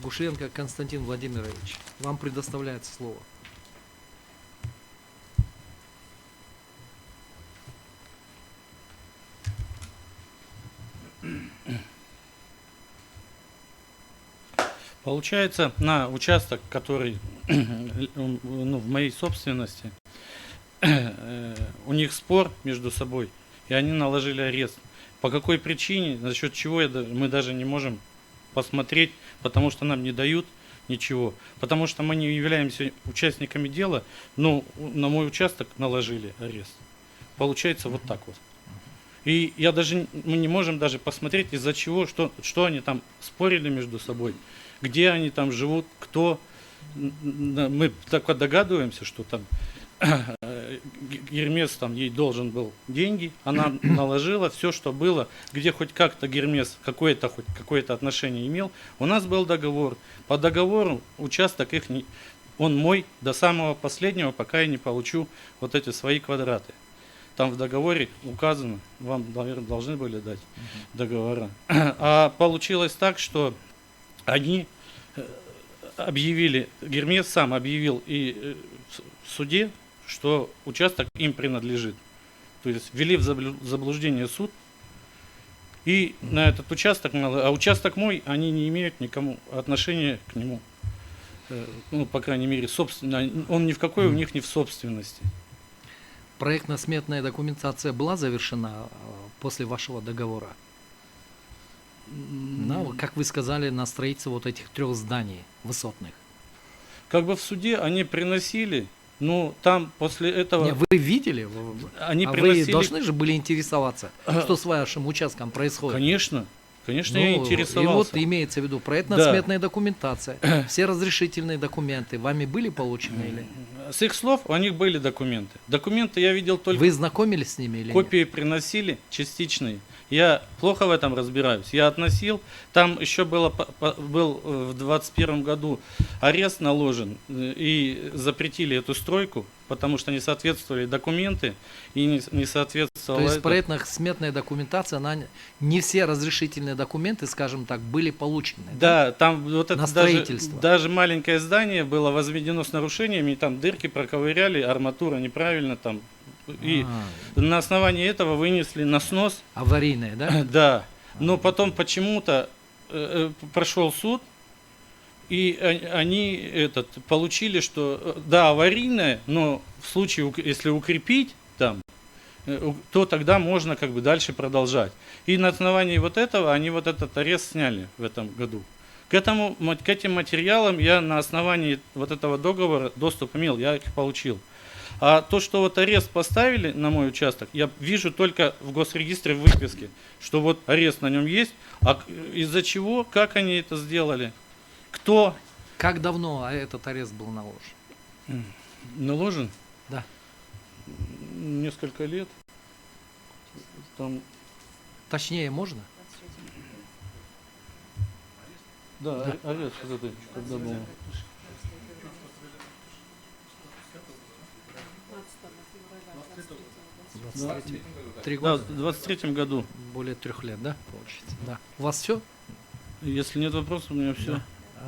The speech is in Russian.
Гушенко Константин Владимирович, вам предоставляется слово. Получается, на участок, который в моей собственности, у них спор между собой, и они наложили арест. По какой причине, за счет чего мы даже не можем посмотреть, потому что нам не дают ничего. Потому что мы не являемся участниками дела, но на мой участок наложили арест. Получается вот так вот. И мы не можем даже посмотреть, из-за чего, что они там спорили между собой, где они там живут, кто. Мы только догадываемся, что там Гермес там ей должен был деньги, она наложила все, что было, где хоть как-то Гермес какое-то отношение имел. У нас был договор. По договору участок он мой до самого последнего, пока я не получу вот эти свои квадраты. Там в договоре указано, вам, наверное, должны были дать договора. А получилось так, что они объявили, Гермес сам объявил и в суде, что участок им принадлежит. То есть ввели в заблуждение суд. И на этот участок, а участок мой, они не имеют никому отношения к нему. Ну, по крайней мере, собственно, он ни в какой у них не в собственности. Проектно-сметная документация была завершена после вашего договора? Как вы сказали, на строительство вот этих 3 зданий высотных. Как бы в суде они приносили, но там после этого... Не, вы видели? Вы должны же были интересоваться, что с вашим участком происходит. Конечно, я интересовался. И вот имеется в виду проектно-сметная документация, все разрешительные документы вами были получены или? С их слов у них были документы. Документы я видел только... Вы знакомились с ними или нет? Копии приносили, частичные. Я плохо в этом разбираюсь. Я относил, там еще был в 2021 году арест наложен, и запретили эту стройку, потому что не соответствовали документы, и не соответствовало... То есть проектно-сметная документация, не все разрешительные документы, скажем так, были получены. Да, там вот это на строительство. Даже маленькое здание было возведено с нарушениями, там дырки проковыряли, арматура неправильно там. И на основании этого вынесли на снос. Аварийное, да? Да. Но потом почему-то прошел суд, и они получили, что да, аварийное, но в случае, если укрепить там, то тогда можно как бы дальше продолжать. И на основании вот этого они вот этот арест сняли в этом году. К этим материалам я на основании вот этого договора доступ имел, я их получил. А то, что вот арест поставили на мой участок, я вижу только в госрегистре в выписке, что вот арест на нем есть, а из-за чего, как они это сделали, кто. Как давно этот арест был наложен? Наложен? Да. Несколько лет. Там... Точнее можно? Да, арест вот это, когда был. Да. 3 Да, года? в 23-м году. Более 3 лет, да, получится? Да. У вас все? Если нет вопросов, у меня все. Да.